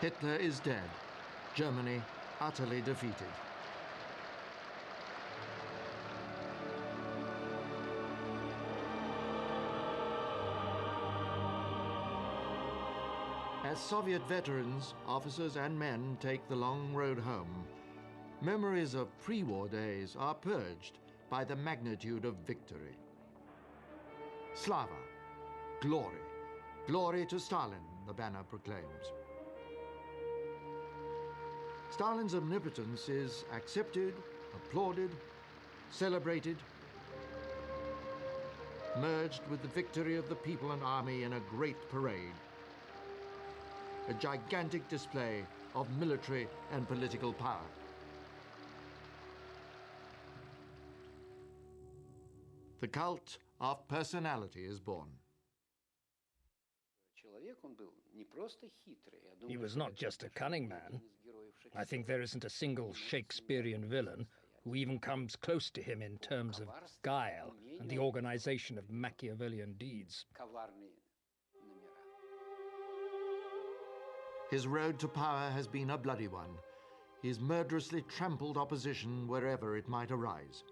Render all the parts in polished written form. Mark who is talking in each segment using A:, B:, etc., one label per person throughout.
A: Hitler is dead. Germany utterly defeated. As Soviet veterans, officers and men take the long road home, memories of pre-war days are purged by the magnitude of victory. Slava, glory, glory to Stalin, the banner proclaims. Stalin's omnipotence is accepted, applauded, celebrated, merged with the victory of the people and army in a great parade. A gigantic display of military and political power. The cult of personality is born.
B: He was not just a cunning man. I think there isn't a single Shakespearean villain who even comes close to him in terms of guile and the organization of Machiavellian deeds.
A: His road to power has been a bloody one. He's murderously trampled opposition wherever it might arise.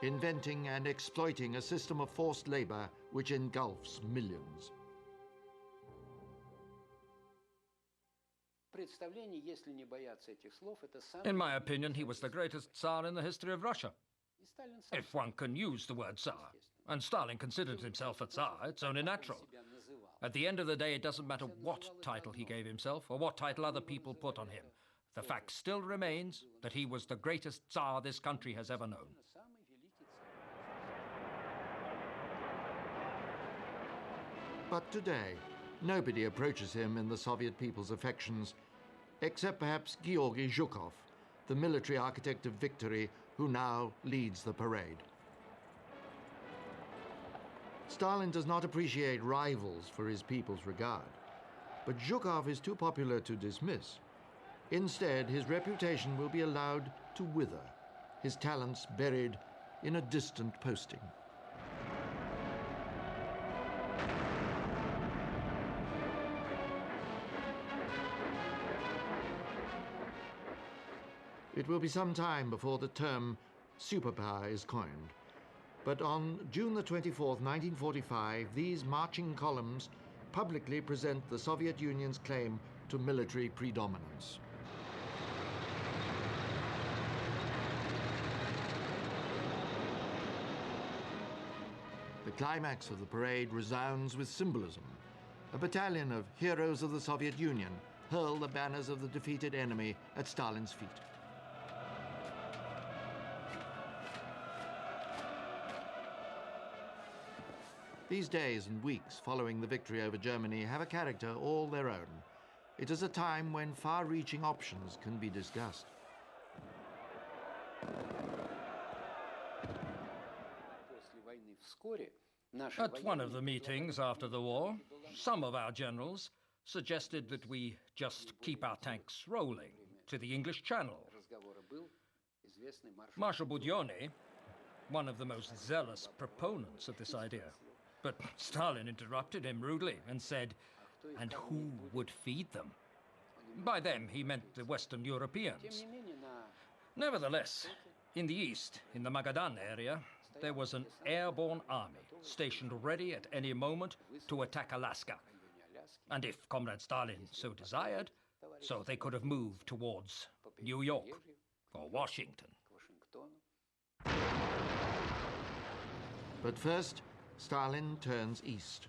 A: Inventing and exploiting a system of forced labor which engulfs millions.
B: In my opinion, he was the greatest Tsar in the history of Russia. If one can use the word Tsar, and Stalin considered himself a Tsar, it's only natural. At the end of the day, it doesn't matter what title he gave himself or what title other people put on him. The fact still remains that he was the greatest Tsar this country has ever known.
A: But today, nobody approaches him in the Soviet people's affections, except perhaps Georgy Zhukov, the military architect of victory who now leads the parade. Stalin does not appreciate rivals for his people's regard, but Zhukov is too popular to dismiss. Instead, his reputation will be allowed to wither, his talents buried in a distant posting. It will be some time before the term superpower is coined. But on June the 24th, 1945, these marching columns publicly present the Soviet Union's claim to military predominance. The climax of the parade resounds with symbolism. A battalion of heroes of the Soviet Union hurl the banners of the defeated enemy at Stalin's feet. These days and weeks following the victory over Germany have a character all their own. It is a time when far-reaching options can be discussed.
B: At one of the meetings after the war, some of our generals suggested that we just keep our tanks rolling to the English Channel. Marshal Budyonny, one of the most zealous proponents of this idea. But Stalin interrupted him rudely and said, and who would feed them? By them, he meant the Western Europeans. Nevertheless, in the east, in the Magadan area, there was an airborne army stationed ready at any moment to attack Alaska. And if Comrade Stalin so desired, so they could have moved towards New York or Washington.
A: But first, Stalin turns east.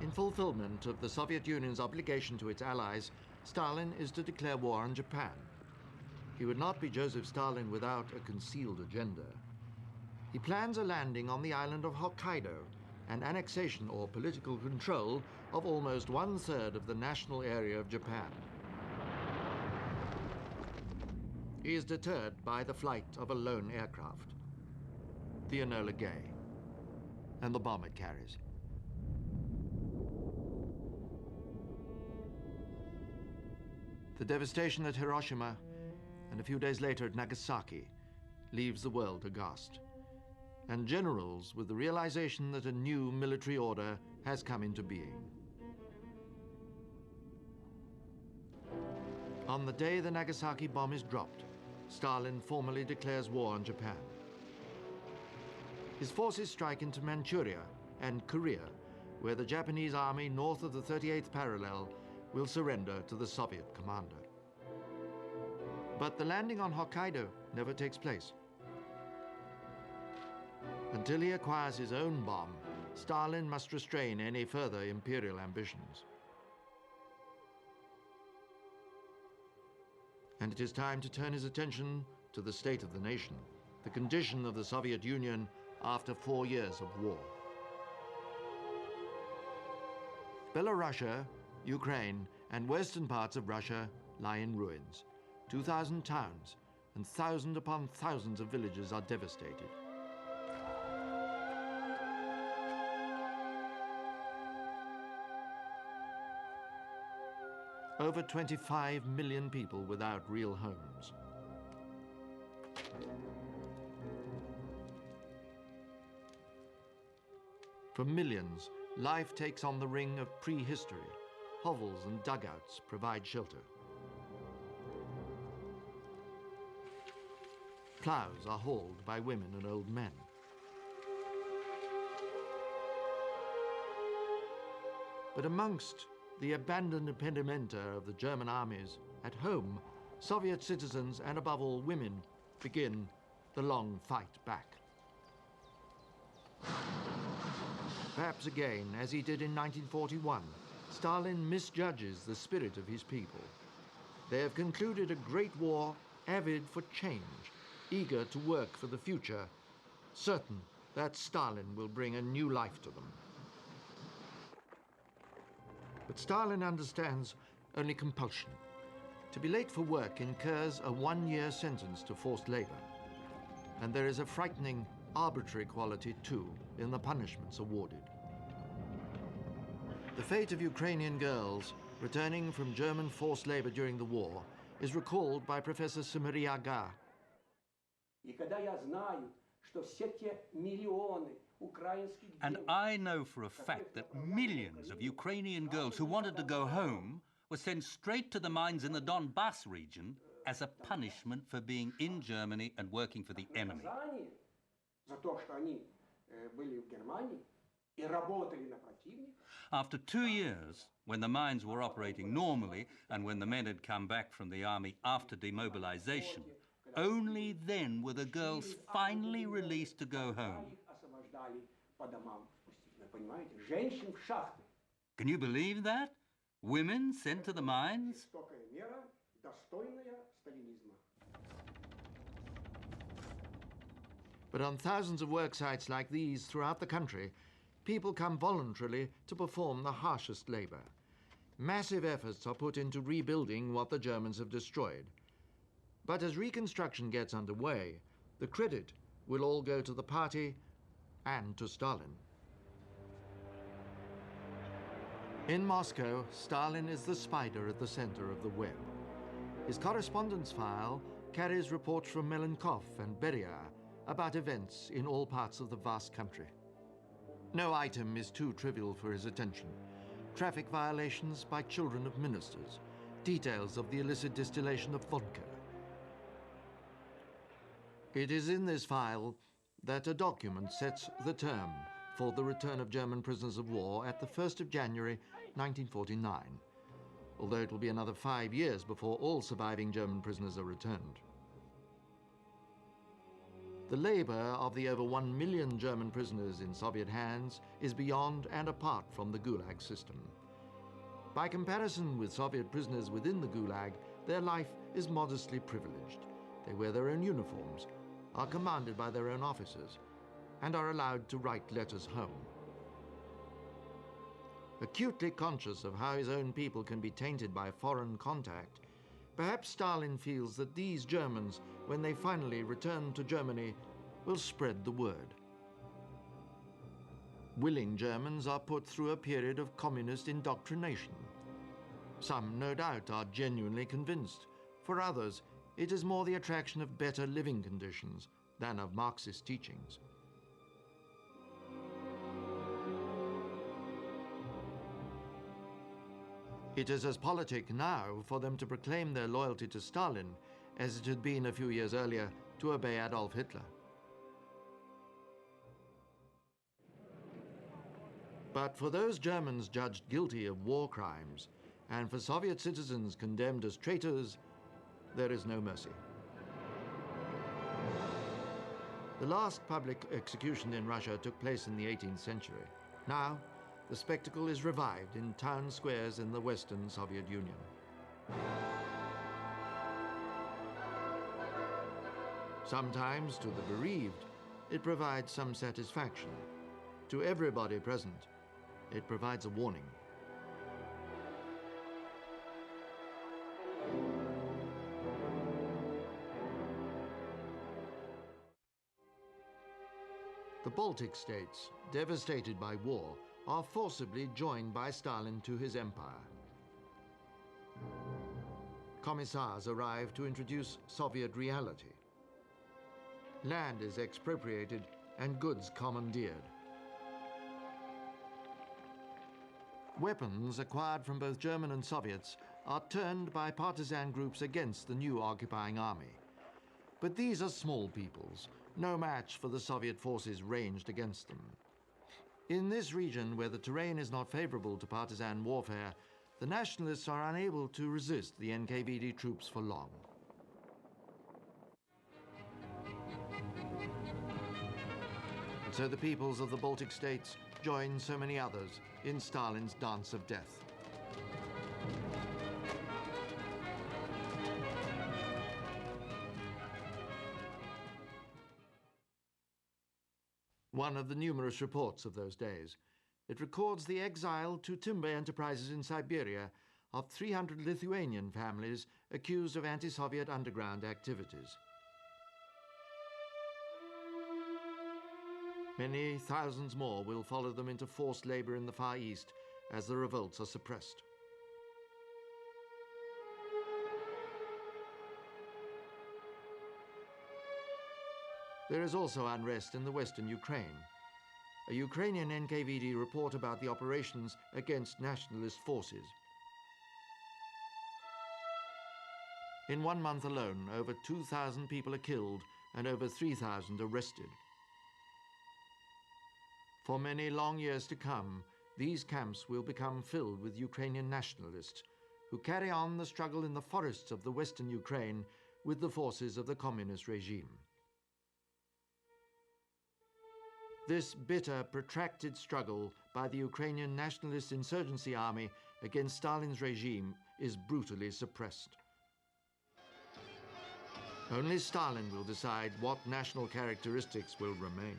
A: In fulfillment of the Soviet Union's obligation to its allies, Stalin is to declare war on Japan. He would not be Joseph Stalin without a concealed agenda. He plans a landing on the island of Hokkaido, an annexation or political control of almost 1/3 of the national area of Japan. He is deterred by the flight of a lone aircraft, the Enola Gay, and the bomb it carries. The devastation at Hiroshima and a few days later at Nagasaki leaves the world aghast, and generals with the realization that a new military order has come into being. On the day the Nagasaki bomb is dropped, Stalin formally declares war on Japan. His forces strike into Manchuria and Korea, where the Japanese army north of the 38th parallel will surrender to the Soviet commander. But the landing on Hokkaido never takes place. Until he acquires his own bomb, Stalin must restrain any further imperial ambitions. And it is time to turn his attention to the state of the nation, the condition of the Soviet Union after 4 years of war. Belorussia, Ukraine, and western parts of Russia lie in ruins. 2,000 towns and thousands upon thousands of villages are devastated. Over 25 million people without real homes. For millions, life takes on the ring of prehistory. Hovels and dugouts provide shelter. Plows are hauled by women and old men. But amongst the abandoned impedimenta of the German armies, at home, Soviet citizens, and above all women, begin the long fight back. Perhaps again, as he did in 1941, Stalin misjudges the spirit of his people. They have concluded a great war, avid for change, eager to work for the future, certain that Stalin will bring a new life to them. But Stalin understands only compulsion. To be late for work incurs a 1-year sentence to forced labor. And there is a frightening, arbitrary quality, too, in the punishments awarded. The fate of Ukrainian girls returning from German forced labor during the war is recalled by Professor Sumeriaga.
C: And I know for a fact that millions of Ukrainian girls who wanted to go home were sent straight to the mines in the Donbass region as a punishment for being in Germany and working for the enemy. After 2 years, when the mines were operating normally and when the men had come back from the army after demobilization, only then were the girls finally released to go home. Can you believe that? Women sent to the mines?
A: But on thousands of work sites like these throughout the country, people come voluntarily to perform the harshest labor. Massive efforts are put into rebuilding what the Germans have destroyed. But as reconstruction gets underway, the credit will all go to the party and to Stalin. In Moscow, Stalin is the spider at the center of the web. His correspondence file carries reports from Melenkov and Beria about events in all parts of the vast country. No item is too trivial for his attention. Traffic violations by children of ministers, details of the illicit distillation of vodka. It is in this file that a document sets the term for the return of German prisoners of war at the 1st of January 1949, although it will be another 5 years before all surviving German prisoners are returned. The labor of the over 1 million German prisoners in Soviet hands is beyond and apart from the Gulag system. By comparison with Soviet prisoners within the Gulag, their life is modestly privileged. They wear their own uniforms, are commanded by their own officers, and are allowed to write letters home. Acutely conscious of how his own people can be tainted by foreign contact, perhaps Stalin feels that these Germans, when they finally return to Germany, will spread the word. Willing Germans are put through a period of communist indoctrination. Some, no doubt, are genuinely convinced. For others, it is more the attraction of better living conditions than of Marxist teachings. It is as politic now for them to proclaim their loyalty to Stalin as it had been a few years earlier to obey Adolf Hitler. But for those Germans judged guilty of war crimes, and for Soviet citizens condemned as traitors, there is no mercy. The last public execution in Russia took place in the 18th century. Now, the spectacle is revived in town squares in the Western Soviet Union. Sometimes, to the bereaved, it provides some satisfaction. To everybody present, it provides a warning. The Baltic states, devastated by war, are forcibly joined by Stalin to his empire. Commissars arrive to introduce Soviet reality. Land is expropriated and goods commandeered. Weapons acquired from both German and Soviets are turned by partisan groups against the new occupying army. But these are small peoples, no match for the Soviet forces ranged against them. In this region, where the terrain is not favorable to partisan warfare, the nationalists are unable to resist the NKVD troops for long. And so the peoples of the Baltic states join so many others in Stalin's dance of death. One of the numerous reports of those days. It records the exile to timber enterprises in Siberia of 300 Lithuanian families accused of anti-Soviet underground activities. Many thousands more will follow them into forced labor in the Far East as the revolts are suppressed. There is also unrest in the western Ukraine. A Ukrainian NKVD report about the operations against nationalist forces. In 1 month alone, over 2,000 people are killed and over 3,000 arrested. For many long years to come, these camps will become filled with Ukrainian nationalists who carry on the struggle in the forests of the western Ukraine with the forces of the communist regime. This bitter, protracted struggle by the Ukrainian nationalist insurgency army against Stalin's regime is brutally suppressed. Only Stalin will decide what national characteristics will remain.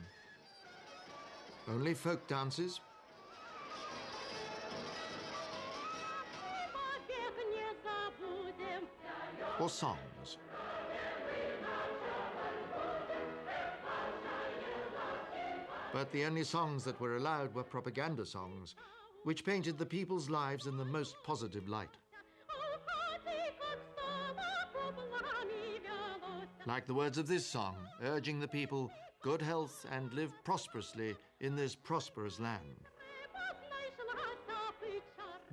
A: Only folk dances, or songs. But the only songs that were allowed were propaganda songs, which painted the people's lives in the most positive light. Like the words of this song, urging the people good health and live prosperously in this prosperous land.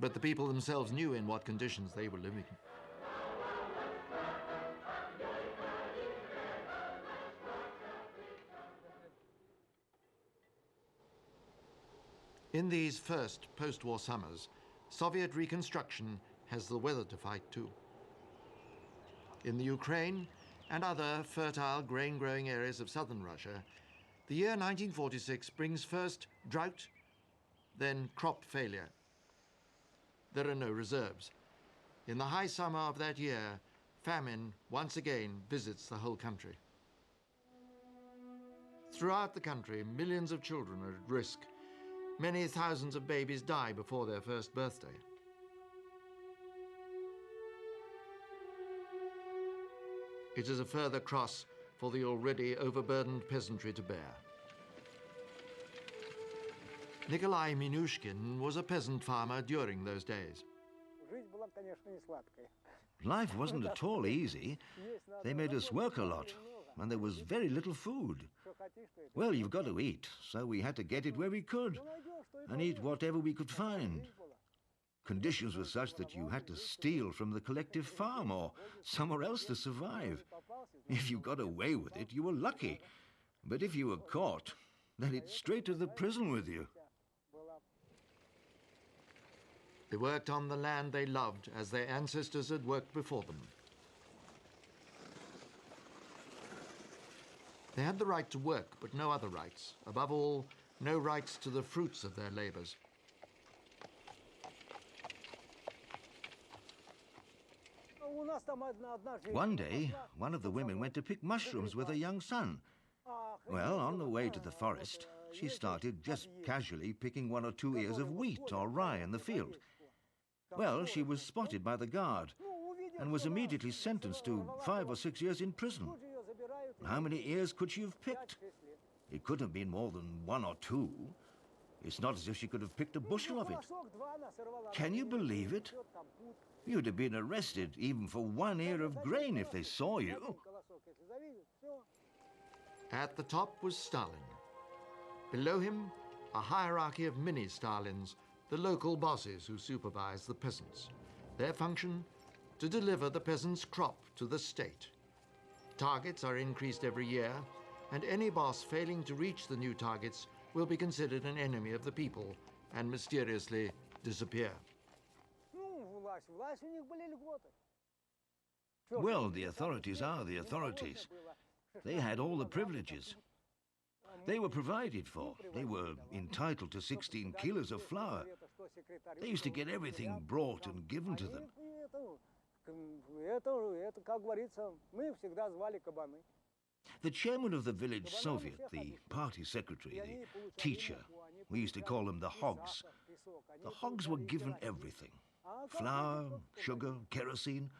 A: But the people themselves knew in what conditions they were living. In these first post-war summers, Soviet reconstruction has the weather to fight too. In the Ukraine and other fertile grain-growing areas of southern Russia, the year 1946 brings first drought, then crop failure. There are no reserves. In the high summer of that year, famine once again visits the whole country. Throughout the country, millions of children are at risk. Many thousands of babies die before their first birthday. It is a further cross for the already overburdened peasantry to bear. Nikolai Minushkin was a peasant farmer during those days.
D: Life wasn't at all easy. They made us work a lot, and there was very little food. Well, you've got to eat, so we had to get it where we could, and eat whatever we could find. Conditions were such that you had to steal from the collective farm or somewhere else to survive. If you got away with it, you were lucky. But if you were caught, then it's straight to the prison with you.
A: They worked on the land they loved as their ancestors had worked before them. They had the right to work, but no other rights. Above all, no rights to the fruits of their labors.
D: One day, one of the women went to pick mushrooms with her young son. Well, on the way to the forest, she started just casually picking 1 or 2 ears of wheat or rye in the field. Well, she was spotted by the guard and was immediately sentenced to 5 or 6 years in prison. How many ears could she have picked? It couldn't have been more than 1 or 2. It's not as if she could have picked a bushel of it. Can you believe it? You'd have been arrested even for 1 ear of grain if they saw you.
A: At the top was Stalin. Below him, a hierarchy of mini-Stalins, the local bosses who supervise the peasants. Their function? To deliver the peasants' crop to the state. Targets are increased every year, and any boss failing to reach the new targets will be considered an enemy of the people and mysteriously disappear.
D: Well, the authorities are the authorities. They had all the privileges. They were provided for. They were entitled to 16 kilos of flour. They used to get everything brought and given to them. The chairman of the village Soviet, the party secretary, the teacher, we used to call them the hogs. The hogs were given everything. Flour, sugar, kerosene.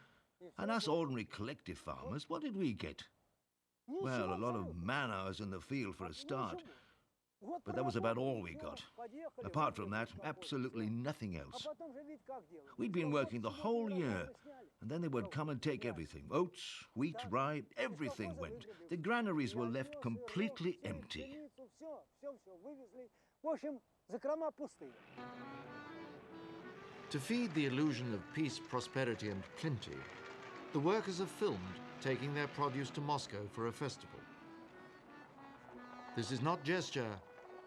D: And us ordinary collective farmers, what did we get? Well, a lot of man-hours in the field for a start. But that was about all we got. Apart from that, absolutely nothing else. We'd been working the whole year, and then they would come and take everything. Oats, wheat, rye, everything went. The granaries were left completely empty.
A: To feed the illusion of peace, prosperity, and plenty, the workers are filmed taking their produce to Moscow for a festival. This is not gesture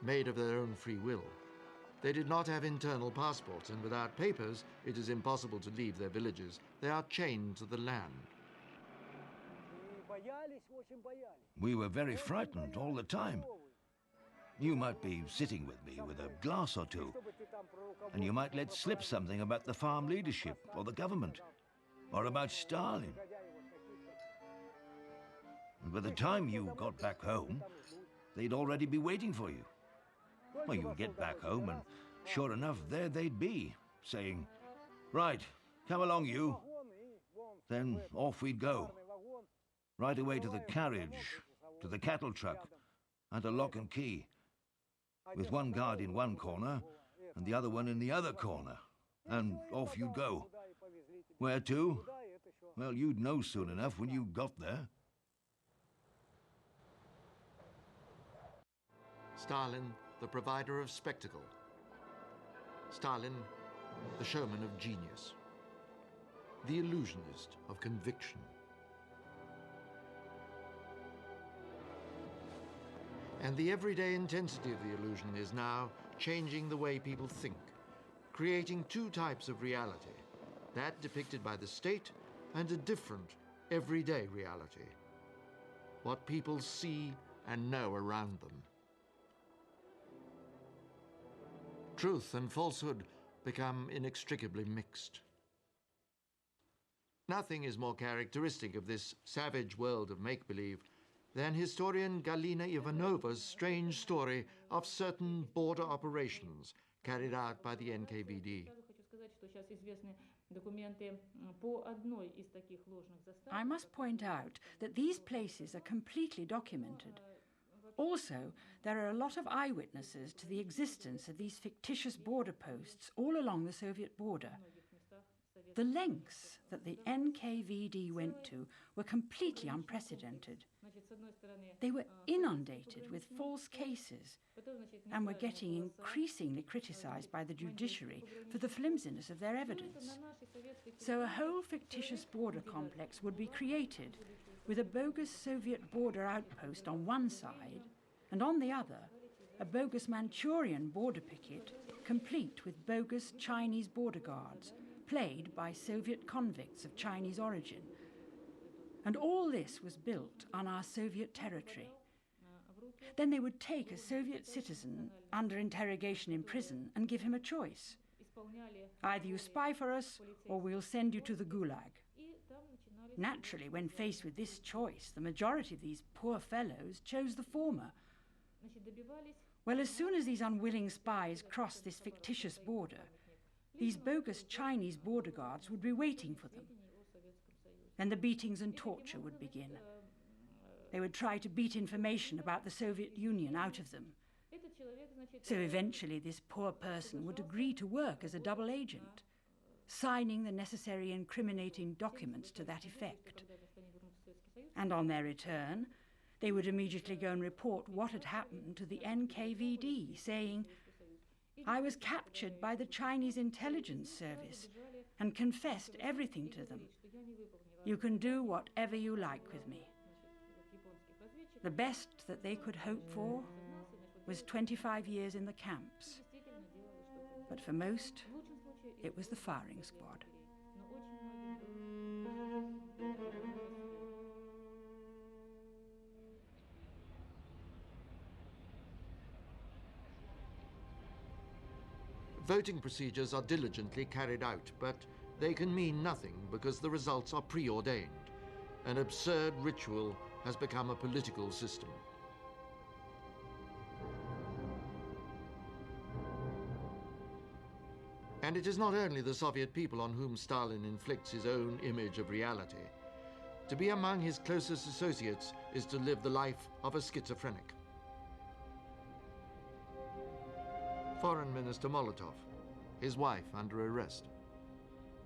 A: made of their own free will. They did not have internal passports, and without papers, it is impossible to leave their villages. They are chained to the land.
D: We were very frightened all the time. You might be sitting with me with a glass or two, and you might let slip something about the farm leadership or the government, or about Stalin. And by the time you got back home, they'd already be waiting for you. Well, you'd get back home, and sure enough, there they'd be, saying, "Right, come along, you." Then off we'd go, right away to the carriage, to the cattle truck, and to lock and key, with one guard in one corner and the other one in the other corner, and off you'd go. Where to? Well, you'd know soon enough when you got there.
A: Stalin, the provider of spectacle. Stalin, the showman of genius. The illusionist of conviction. And the everyday intensity of the illusion is now changing the way people think, creating 2 types of reality, that depicted by the state and a different, everyday reality, what people see and know around them. Truth and falsehood become inextricably mixed. Nothing is more characteristic of this savage world of make-believe than historian Galina Ivanova's strange story of certain border operations carried out by the NKVD.
E: I must point out that these places are completely documented. Also, there are a lot of eyewitnesses to the existence of these fictitious border posts all along the Soviet border. The lengths that the NKVD went to were completely unprecedented. They were inundated with false cases and were getting increasingly criticised by the judiciary for the flimsiness of their evidence. So a whole fictitious border complex would be created with a bogus Soviet border outpost on one side and on the other a bogus Manchurian border picket complete with bogus Chinese border guards played by Soviet convicts of Chinese origin. And all this was built on our Soviet territory. Then they would take a Soviet citizen under interrogation in prison and give him a choice. Either you spy for us or we'll send you to the Gulag. Naturally, when faced with this choice, the majority of these poor fellows chose the former. Well, as soon as these unwilling spies crossed this fictitious border, these bogus Chinese border guards would be waiting for them. Then the beatings and torture would begin. They would try to beat information about the Soviet Union out of them. So eventually this poor person would agree to work as a double agent, signing the necessary incriminating documents to that effect. And on their return, they would immediately go and report what had happened to the NKVD, saying, "I was captured by the Chinese intelligence service and confessed everything to them. You can do whatever you like with me." The best that they could hope for was 25 years in the camps. But for most, it was the firing squad.
A: Voting procedures are diligently carried out, but they can mean nothing because the results are preordained. An absurd ritual has become a political system. And it is not only the Soviet people on whom Stalin inflicts his own image of reality. To be among his closest associates is to live the life of a schizophrenic. Foreign Minister Molotov, his wife under arrest.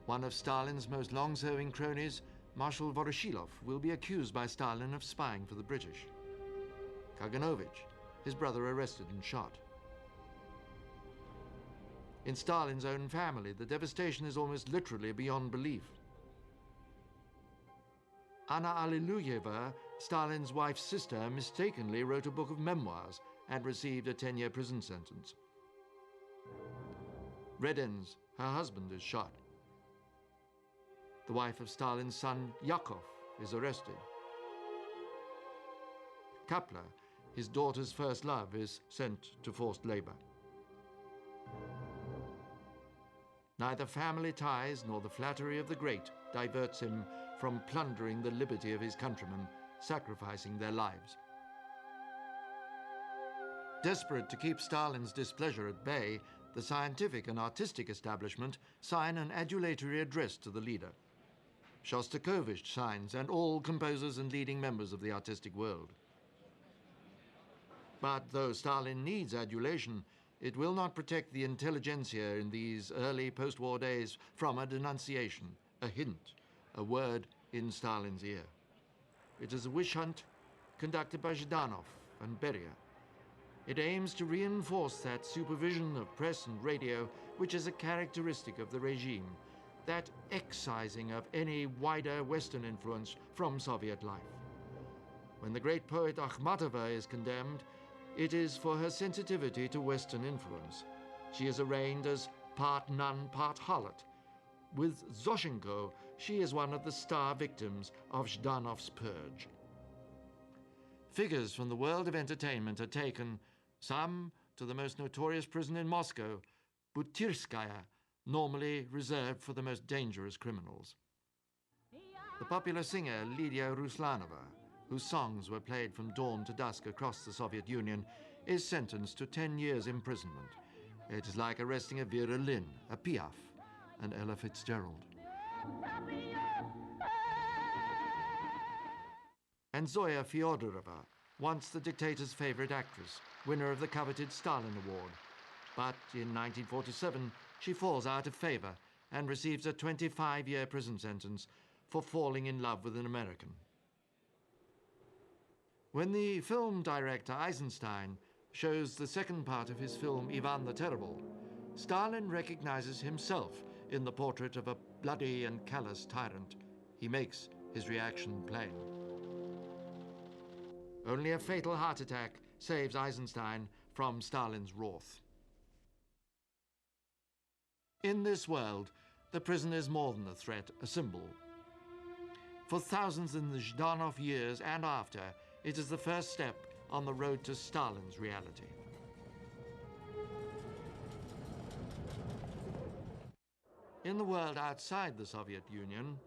A: One of Stalin's most long-serving cronies, Marshal Voroshilov, will be accused by Stalin of spying for the British. Kaganovich, his brother, arrested and shot. In Stalin's own family, the devastation is almost literally beyond belief. Anna Alliluyeva, Stalin's wife's sister, mistakenly wrote a book of memoirs and received a 10-year prison sentence. Redens, her husband, is shot. The wife of Stalin's son, Yakov, is arrested. Kapler, his daughter's first love, is sent to forced labor. Neither family ties nor the flattery of the great diverts him from plundering the liberty of his countrymen, sacrificing their lives. Desperate to keep Stalin's displeasure at bay, the scientific and artistic establishment sign an adulatory address to the leader. Shostakovich signs, and all composers and leading members of the artistic world. But though Stalin needs adulation, it will not protect the intelligentsia in these early post-war days from a denunciation, a hint, a word in Stalin's ear. It is a wish hunt conducted by Zhdanov and Beria. It aims to reinforce that supervision of press and radio which is a characteristic of the regime, that excising of any wider Western influence from Soviet life. When the great poet Akhmatova is condemned, it is for her sensitivity to Western influence. She is arraigned as part nun, part harlot. With Zoshenko, she is one of the star victims of Zhdanov's purge. Figures from the world of entertainment are taken, some to the most notorious prison in Moscow, Butyrskaya, normally reserved for the most dangerous criminals. The popular singer Lydia Ruslanova, whose songs were played from dawn to dusk across the Soviet Union, is sentenced to 10 years imprisonment. It is like arresting a Vera Lynn, a Piaf, and Ella Fitzgerald. And Zoya Fyodorova, once the dictator's favorite actress, winner of the coveted Stalin Award. But in 1947, she falls out of favor and receives a 25-year prison sentence for falling in love with an American. When the film director Eisenstein shows the second part of his film Ivan the Terrible, Stalin recognizes himself in the portrait of a bloody and callous tyrant. He makes his reaction plain. Only a fatal heart attack saves Eisenstein from Stalin's wrath. In this world, the prison is more than a threat, a symbol. For thousands in the Zhdanov years and after, it is the first step on the road to Stalin's reality. In the world outside the Soviet Union,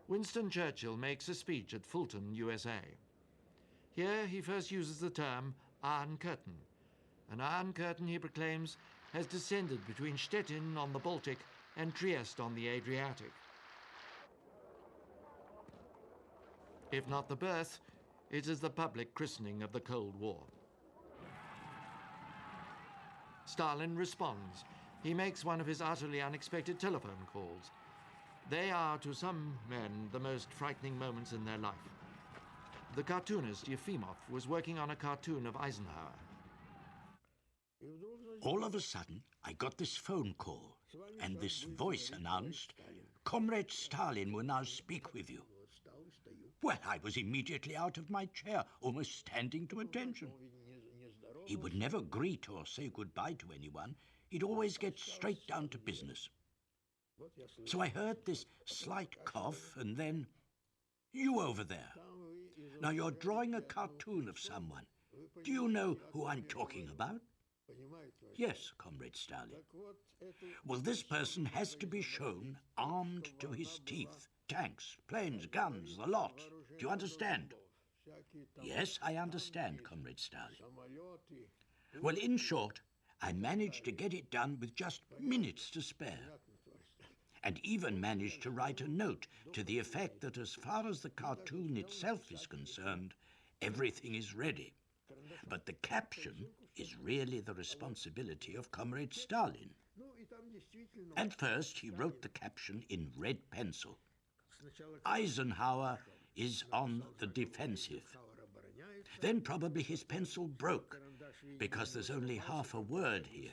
A: Winston Churchill makes a speech at Fulton, USA. Here he first uses the term Iron Curtain. An Iron Curtain, he proclaims, has descended between Stettin on the Baltic and Trieste on the Adriatic. If not the birth, it is the public christening of the Cold War. Stalin responds. He makes one of his utterly unexpected telephone calls. They are, to some men, the most frightening moments in their life. The cartoonist Yefimov was working on a cartoon of Eisenhower.
F: All of a sudden, I got this phone call, and this voice announced, "Comrade Stalin will now speak with you." Well, I was immediately out of my chair, almost standing to attention. He would never greet or say goodbye to anyone. He'd always get straight down to business. So I heard this slight cough, and then, "You over there. Now you're drawing a cartoon of someone. Do you know who I'm talking about?" "Yes, Comrade Stalin." "Well, this person has to be shown armed to his teeth. Tanks, planes, guns, the lot. Do you understand?" "Yes, I understand, Comrade Stalin." Well, in short, I managed to get it done with just minutes to spare. And even managed to write a note to the effect that as far as the cartoon itself is concerned, everything is ready. But the caption is really the responsibility of Comrade Stalin. At first, he wrote the caption in red pencil. "Eisenhower is on the defensive." Then probably his pencil broke, because there's only half a word here.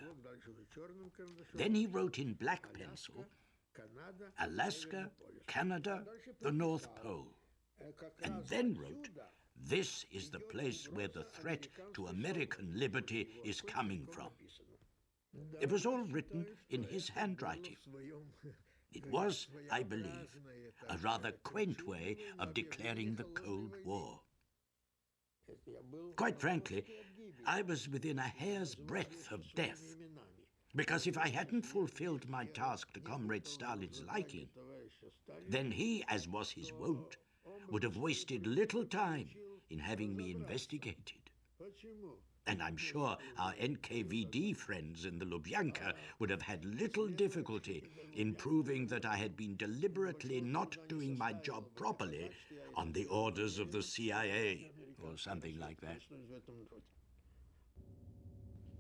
F: Then he wrote in black pencil, "Alaska, Canada, the North Pole." And then wrote, "This is the place where the threat to American liberty is coming from." It was all written in his handwriting. It was, I believe, a rather quaint way of declaring the Cold War. Quite frankly, I was within a hair's breadth of death, because if I hadn't fulfilled my task to Comrade Stalin's liking, then he, as was his wont, would have wasted little time in having me investigated. And I'm sure our NKVD friends in the Lubyanka would have had little difficulty in proving that I had been deliberately not doing my job properly on the orders of the CIA, or something like that.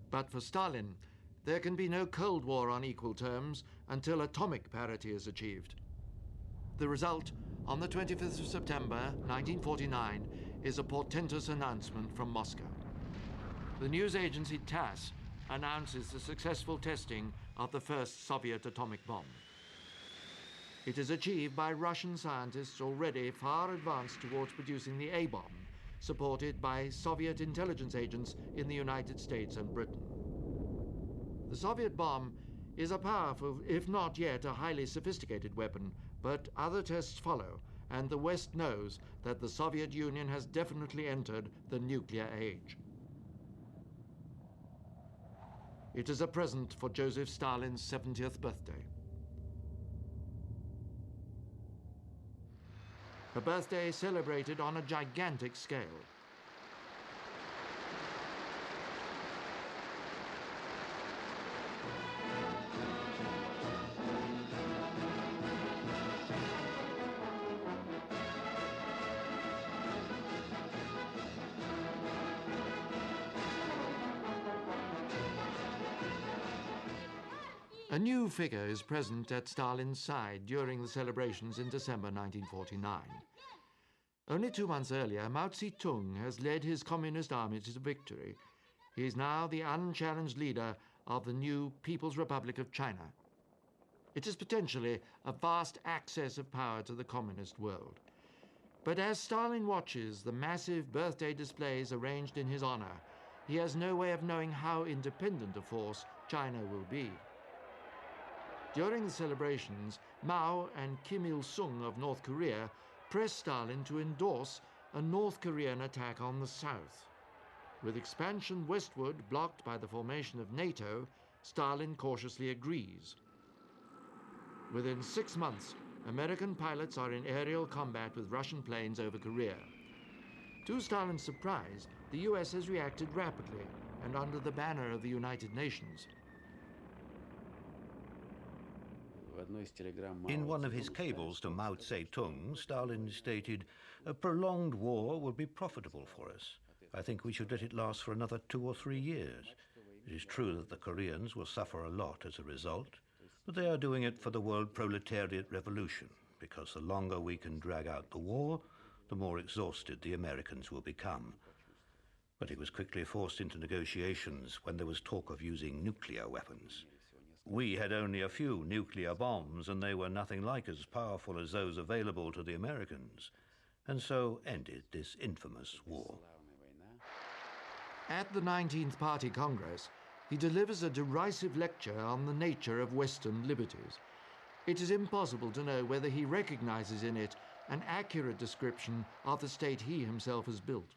A: But for Stalin, there can be no Cold War on equal terms until atomic parity is achieved. The result, on the 25th of September, 1949, is a portentous announcement from Moscow. The news agency TASS announces the successful testing of the first Soviet atomic bomb. It is achieved by Russian scientists already far advanced towards producing the A-bomb, supported by Soviet intelligence agents in the United States and Britain. The Soviet bomb is a powerful, if not yet a highly sophisticated weapon, but other tests follow, and the West knows that the Soviet Union has definitely entered the nuclear age. It is a present for Joseph Stalin's 70th birthday. A birthday celebrated on a gigantic scale. A new figure is present at Stalin's side during the celebrations in December 1949. Only 2 months earlier, Mao Zedong has led his communist army to victory. He is now the unchallenged leader of the new People's Republic of China. It is potentially a vast access of power to the communist world. But as Stalin watches the massive birthday displays arranged in his honor, he has no way of knowing how independent a force China will be. During the celebrations, Mao and Kim Il-sung of North Korea pressed Stalin to endorse a North Korean attack on the south. With expansion westward blocked by the formation of NATO, Stalin cautiously agrees. Within 6 months, American pilots are in aerial combat with Russian planes over Korea. To Stalin's surprise, the US has reacted rapidly and under the banner of the United Nations.
D: In one of his cables to Mao Zedong, Stalin stated, "A prolonged war would be profitable for us. I think we should let it last for another 2 or 3 years. It is true that the Koreans will suffer a lot as a result, but they are doing it for the world proletariat revolution, because the longer we can drag out the war, the more exhausted the Americans will become." But he was quickly forced into negotiations when there was talk of using nuclear weapons. We had only a few nuclear bombs, and they were nothing like as powerful as those available to the Americans, and so ended this infamous war.
A: At the 19th Party Congress, he delivers a derisive lecture on the nature of Western liberties. It is impossible to know whether he recognizes in it an accurate description of the state he himself has built.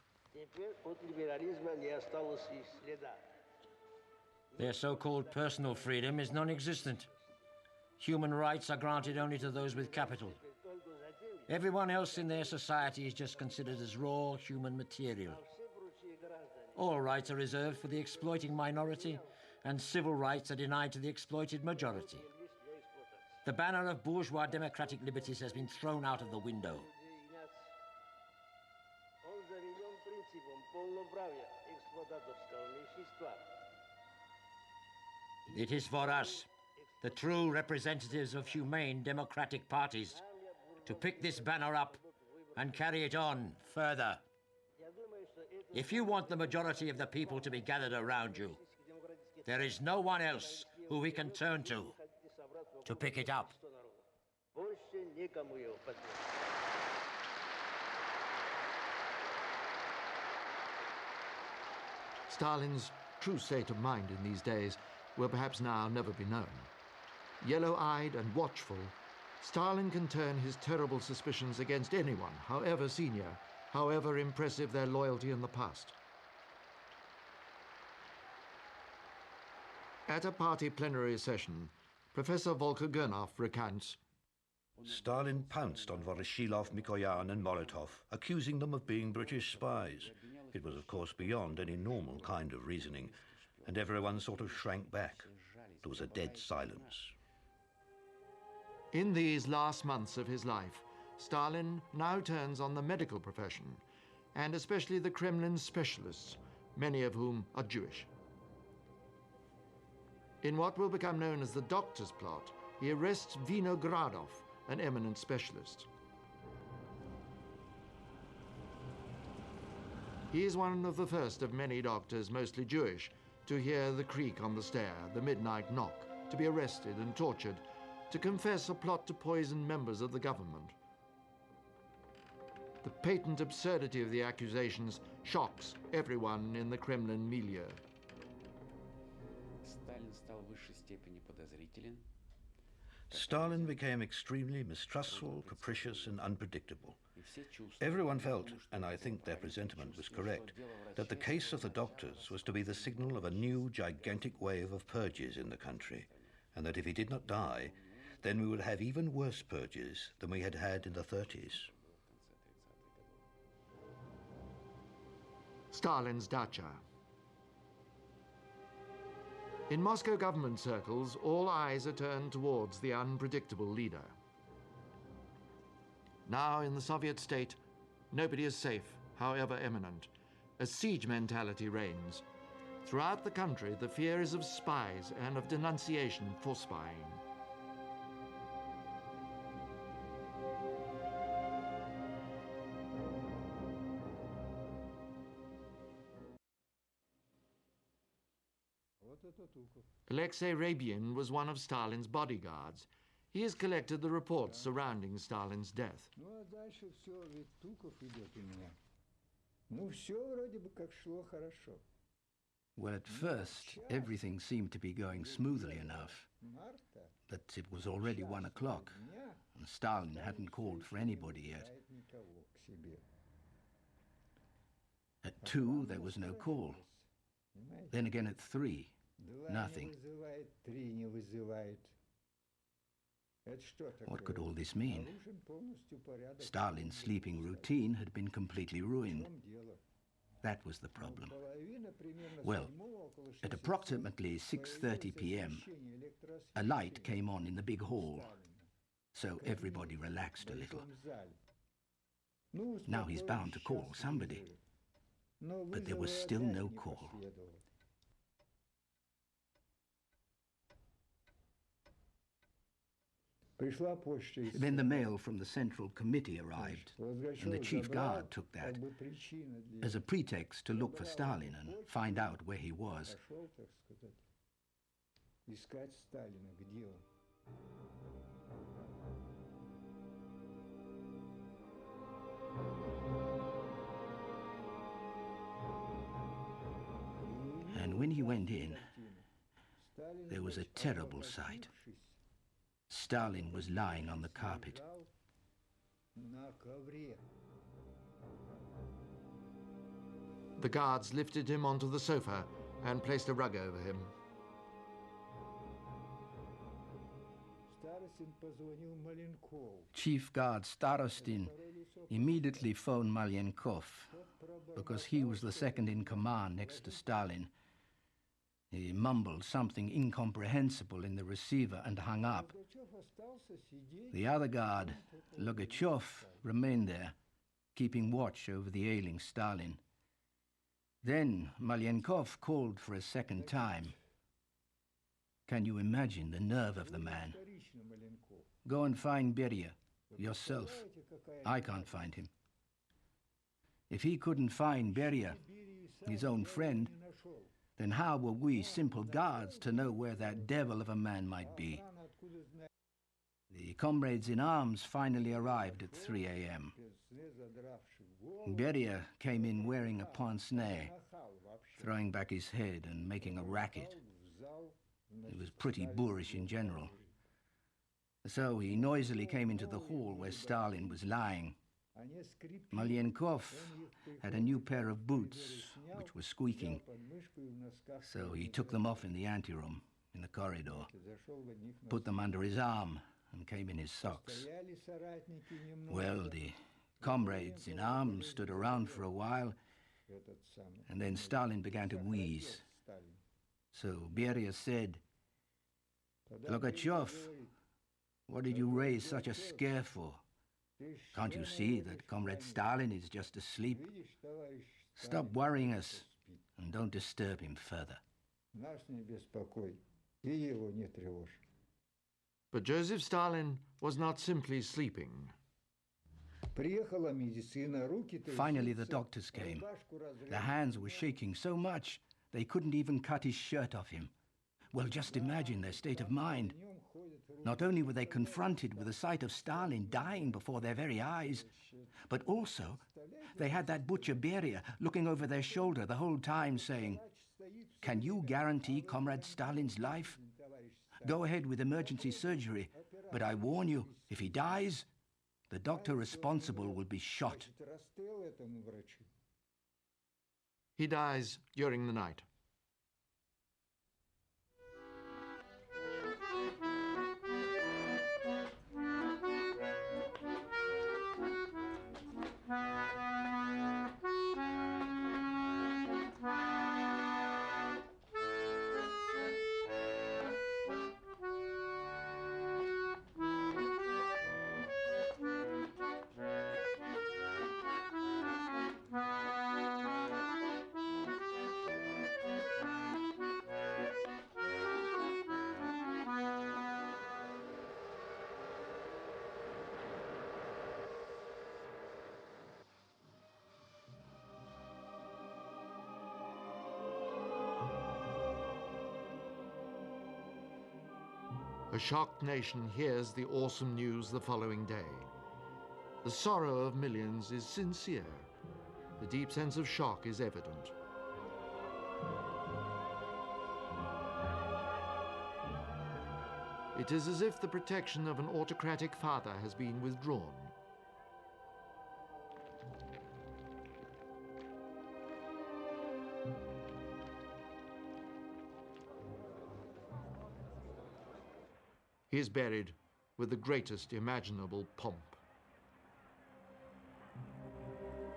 G: Their so-called personal freedom is non-existent. Human rights are granted only to those with capital. Everyone else in their society is just considered as raw human material. All rights are reserved for the exploiting minority, and civil rights are denied to the exploited majority. The banner of bourgeois democratic liberties has been thrown out of the window. It is for us, the true representatives of humane democratic parties, to pick this banner up and carry it on further. If you want the majority of the people to be gathered around you, there is no one else who we can turn to pick it up.
A: Stalin's true state of mind in these days will perhaps now never be known. Yellow-eyed and watchful, Stalin can turn his terrible suspicions against anyone, however senior, however impressive their loyalty in the past. At a party plenary session, Professor Volker Gernhoff recounts,
D: Stalin pounced on Voroshilov, Mikoyan and Molotov, accusing them of being British spies. It was, of course, beyond any normal kind of reasoning, and everyone sort of shrank back. There was a dead silence.
A: In these last months of his life, Stalin now turns on the medical profession, and especially the Kremlin specialists, many of whom are Jewish. In what will become known as the doctor's plot, he arrests Vinogradov, an eminent specialist. He is one of the first of many doctors, mostly Jewish, to hear the creak on the stair, the midnight knock, to be arrested and tortured, to confess a plot to poison members of the government. The patent absurdity of the accusations shocks everyone in the Kremlin milieu.
D: Stalin became extremely mistrustful, capricious and unpredictable. Everyone felt, and I think their presentiment was correct, that the case of the doctors was to be the signal of a new gigantic wave of purges in the country, and that if he did not die, then we would have even worse purges than we had had in the 30s.
A: Stalin's dacha. In Moscow government circles, all eyes are turned towards the unpredictable leader. Now in the Soviet state, nobody is safe, however eminent. A siege mentality reigns. Throughout the country, the fear is of spies and of denunciation for spying. Alexei Rabin was one of Stalin's bodyguards. He has collected the reports surrounding Stalin's death.
H: Well, at first, everything seemed to be going smoothly enough. But it was already 1 o'clock, and Stalin hadn't called for anybody yet. At 2, there was no call. Then again at 3, nothing. What could all this mean? Stalin's sleeping routine had been completely ruined. That was the problem. Well, at approximately 6:30 p.m., a light came on in the big hall, so everybody relaxed a little. Now he's bound to call somebody. But there was still no call. Then the mail from the Central Committee arrived, and the chief guard took that as a pretext to look for Stalin and find out where he was. And when he went in, there was a terrible sight. Stalin was lying on the carpet.
A: The guards lifted him onto the sofa and placed a rug over him.
H: Chief Guard Starostin immediately phoned Malyenkov because he was the second in command next to Stalin. He mumbled something incomprehensible in the receiver and hung up. The other guard, Logachev, remained there, keeping watch over the ailing Stalin. Then Malyenkov called for a second time. Can you imagine the nerve of the man? Go and find Beria, yourself. I can't find him. If he couldn't find Beria, his own friend, then how were we simple guards to know where that devil of a man might be? The comrades in arms finally arrived at 3 a.m. Beria came in wearing a pince-nez, throwing back his head and making a racket. He was pretty boorish in general. So he noisily came into the hall where Stalin was lying. Malyenkov had a new pair of boots, which were squeaking, so he took them off in the anteroom, in the corridor, put them under his arm, and came in his socks. Well, the comrades in arms stood around for a while, and then Stalin began to wheeze. So Beria said, "Logachev, what did you raise such a scare for? Can't you see that Comrade Stalin is just asleep? Stop worrying us and don't disturb him further."
A: But Joseph Stalin was not simply sleeping.
H: Finally, the doctors came. Their hands were shaking so much they couldn't even cut his shirt off him. Well, just imagine their state of mind. Not only were they confronted with the sight of Stalin dying before their very eyes, but also they had that butcher Beria looking over their shoulder the whole time saying, "Can you guarantee Comrade Stalin's life? Go ahead with emergency surgery, but I warn you, if he dies, the doctor responsible will be shot."
A: He dies during the night. A shocked nation hears the awesome news the following day. The sorrow of millions is sincere. The deep sense of shock is evident. It is as if the protection of an autocratic father has been withdrawn. He is buried with the greatest imaginable pomp.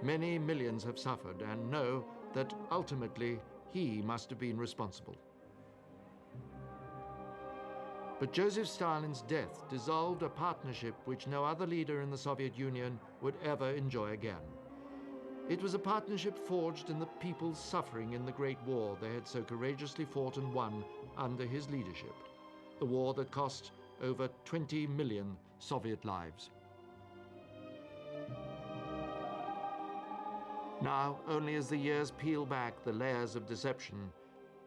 A: Many millions have suffered and know that ultimately he must have been responsible. But Joseph Stalin's death dissolved a partnership which no other leader in the Soviet Union would ever enjoy again. It was a partnership forged in the people's suffering in the Great War they had so courageously fought and won under his leadership, the war that cost over 20 million Soviet lives. Now, only as the years peel back the layers of deception,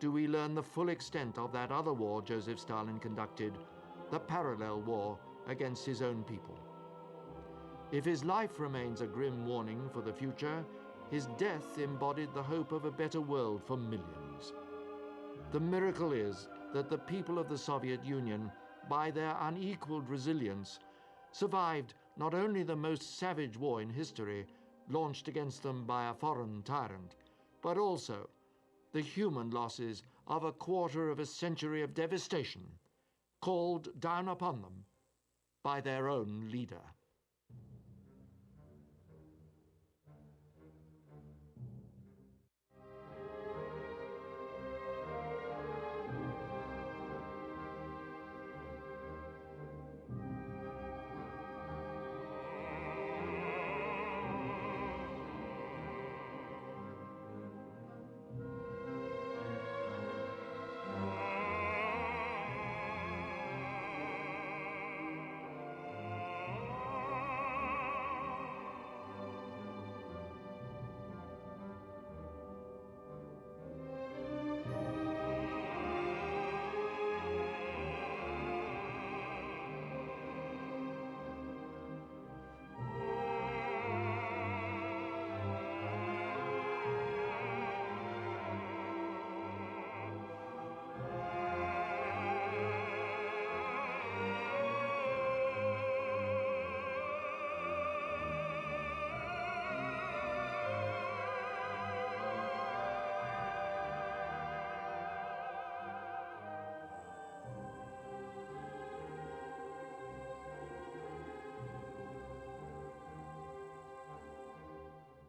A: do we learn the full extent of that other war Joseph Stalin conducted, the parallel war against his own people. If his life remains a grim warning for the future, his death embodied the hope of a better world for millions. The miracle is that the people of the Soviet Union, by their unequaled resilience, survived not only the most savage war in history, launched against them by a foreign tyrant, but also the human losses of a quarter of a century of devastation called down upon them by their own leader.